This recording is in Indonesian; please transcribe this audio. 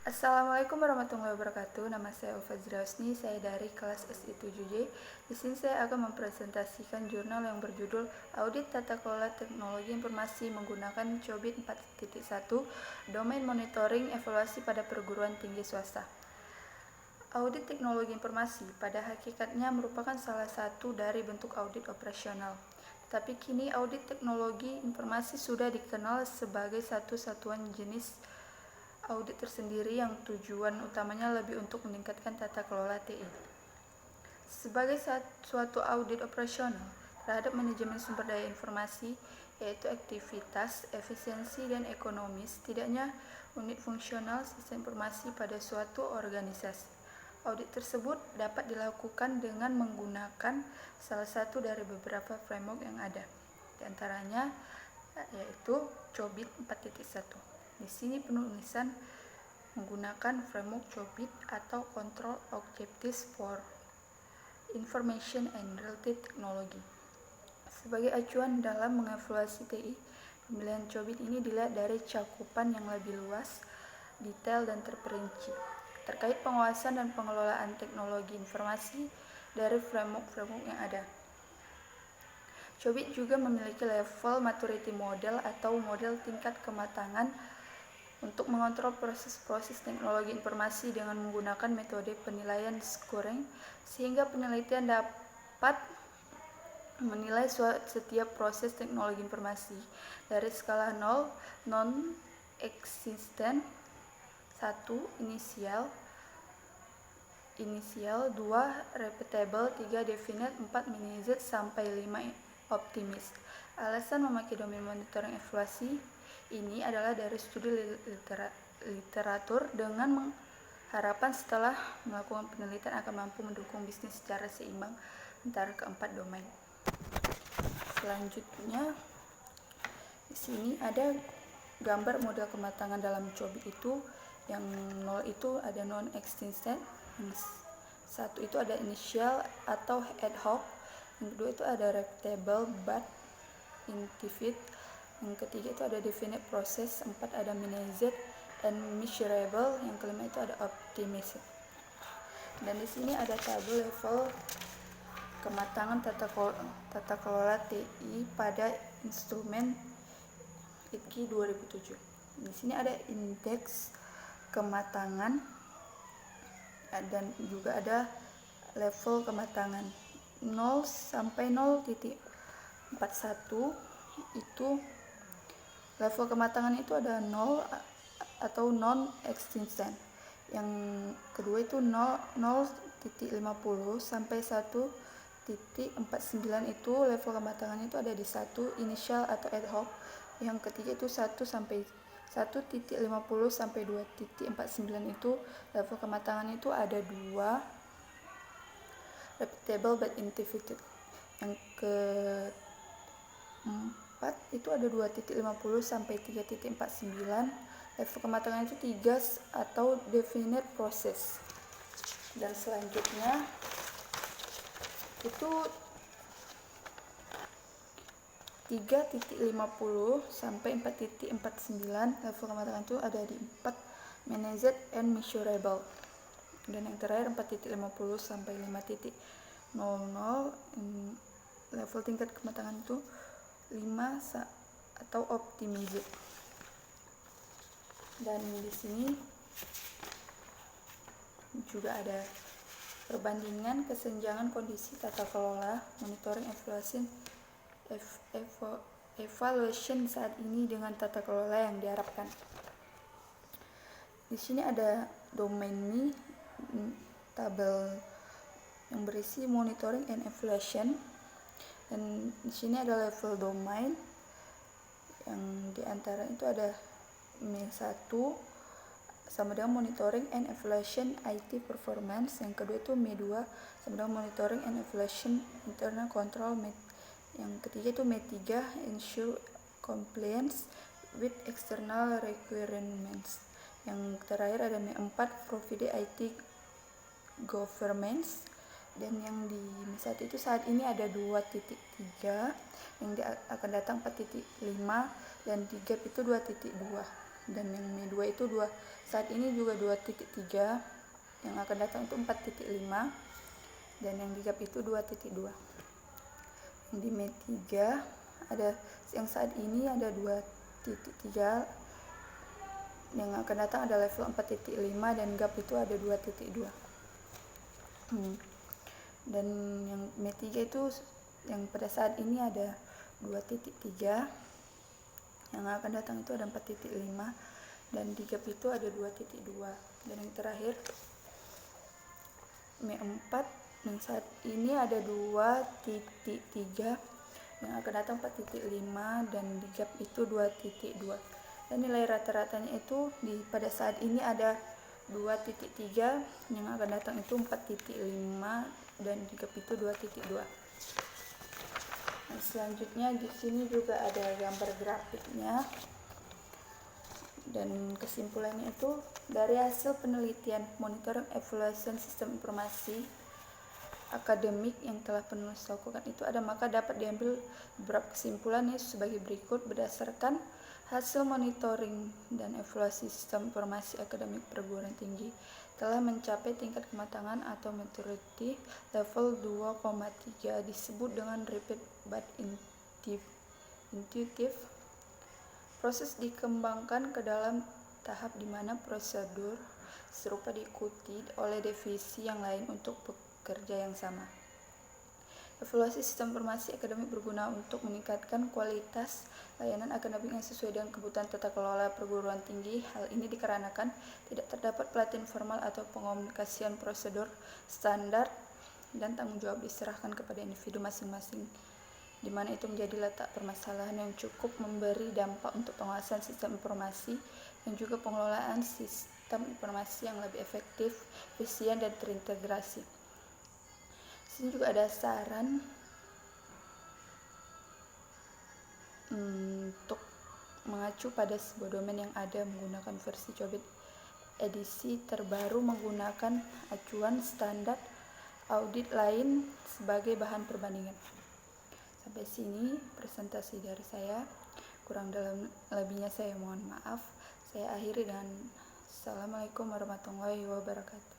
Assalamualaikum warahmatullahi wabarakatuh. Nama saya Ulfazira Husni, saya dari kelas SI7J. Di sini saya akan mempresentasikan jurnal yang berjudul Audit Tata Kelola Teknologi Informasi menggunakan COBIT 4.1 Domain Monitoring Evaluasi pada Perguruan Tinggi Swasta. Audit teknologi informasi pada hakikatnya merupakan salah satu dari bentuk audit operasional. Tapi kini audit teknologi informasi sudah dikenal sebagai satu satuan jenis audit tersendiri yang tujuan utamanya lebih untuk meningkatkan tata kelola TI. Sebagai suatu audit operasional terhadap manajemen sumber daya informasi, yaitu aktivitas, efisiensi, dan ekonomis, setidaknya unit fungsional sistem informasi pada suatu organisasi. Audit tersebut dapat dilakukan dengan menggunakan salah satu dari beberapa framework yang ada, di antaranya yaitu COBIT 4.1. Di sini penulisan menggunakan framework COBIT atau Control Objectives for Information and Related Technology. Sebagai acuan dalam mengevaluasi TI, pemilihan COBIT ini dilihat dari cakupan yang lebih luas, detail, dan terperinci terkait penguasaan dan pengelolaan teknologi informasi dari framework yang ada. COBIT juga memiliki level maturity model atau model tingkat kematangan untuk mengontrol proses-proses teknologi informasi dengan menggunakan metode penilaian scoring, sehingga penelitian dapat menilai setiap proses teknologi informasi dari skala 0 non-existent, 1 inisial, 2 repeatable, 3 definite, 4 minimized, sampai 5 optimist. Alasan memakai domain monitoring evaluasi ini adalah dari studi literatur dengan harapan setelah melakukan penelitian akan mampu mendukung bisnis secara seimbang antara keempat domain. Selanjutnya, di sini ada gambar model kematangan dalam COBIT itu. Yang 0 itu ada non-existent, yang 1 itu ada initial atau ad hoc, yang kedua itu ada repeatable but indefinite, yang ketiga itu ada definite process, 4 ada minimized and measurable, yang kelima itu ada optimized. Dan di sini ada tabel level kematangan tata kelola TI pada instrumen ITKI 2007. Di sini ada indeks kematangan dan juga ada level kematangan 0 sampai 0.41. Itu level kematangan itu ada 0 atau non-existent. Yang kedua itu 0.50 sampai 1.49 itu level kematangan itu ada di 1 initial atau ad hoc. Yang ketiga itu 1 sampai 1.50 sampai 2.49 itu level kematangan itu ada 2 repeatable but indefinite. Yang keempat itu ada 2.50 sampai 3.49, level kematangan itu 3 atau definite process. Dan selanjutnya itu 3.50 sampai 4.49, level kematangan itu ada di 4 managed and measurable. Dan yang terakhir 4.50 sampai 5.00, level tingkat kematangan itu 5 atau optimized. Dan di sini juga ada perbandingan kesenjangan kondisi tata kelola monitoring evaluation saat ini dengan tata kelola yang diharapkan. Di sini ada domain ini, tabel yang berisi monitoring and evaluation, dan di sini ada level domain yang diantara itu ada M1 sama dengan monitoring and evaluation IT performance, yang kedua itu M2 sama dengan monitoring and evaluation internal control, yang ketiga itu M3 ensure compliance with external requirements, yang terakhir ada M4 provide IT governance. Dan yang di M1 itu saat ini ada 2.3, yang akan datang 4.5, dan 3 itu 2.2, dan yang M2 itu saat ini juga 2.3, yang akan datang itu 4.5, dan yang di GAP itu 2.2. Yang di MET 3 ada, yang saat ini ada 2.3, yang akan datang ada level 4.5, dan GAP itu ada 2.2. Dan yang MET 3 itu yang pada saat ini ada 2.3, yang akan datang itu ada 4.5, dan di GAP itu ada 2.2. Dan yang terakhir MET 4 yang saat ini ada 2.3, yang akan datang 4.5, dan di GAP itu 2.2. Dan nilai rata-ratanya itu pada saat ini ada 2.3, yang akan datang itu 4.5, dan di GAP itu 2.2. Nah, selanjutnya di sini juga ada gambar grafiknya, dan kesimpulannya itu dari hasil penelitian monitoring evaluation sistem informasi akademik yang telah penulis lakukan itu ada, maka dapat diambil beberapa kesimpulan sebagai berikut. Berdasarkan hasil monitoring dan evaluasi sistem informasi akademik perguruan tinggi telah mencapai tingkat kematangan atau maturity level 2,3, disebut dengan rapid but intuitive. Proses dikembangkan ke dalam tahap di mana prosedur serupa diikuti oleh divisi yang lain untuk bekerja yang sama. Evaluasi sistem informasi akademik berguna untuk meningkatkan kualitas layanan akademik yang sesuai dengan kebutuhan tata kelola perguruan tinggi. Hal ini dikarenakan tidak terdapat pelatihan formal atau pengomunikasian prosedur standar, dan tanggung jawab diserahkan kepada individu masing-masing, di mana itu menjadi letak permasalahan yang cukup memberi dampak untuk penguasaan sistem informasi dan juga pengelolaan sistem informasi yang lebih efektif, efisien, dan terintegrasi. Sini juga ada saran untuk mengacu pada sebuah domain yang ada menggunakan versi Cobit edisi terbaru menggunakan acuan standar audit lain sebagai bahan perbandingan. Sampai sini presentasi dari saya. Kurang dalam lebihnya saya mohon maaf. Saya akhiri dengan Assalamualaikum warahmatullahi wabarakatuh.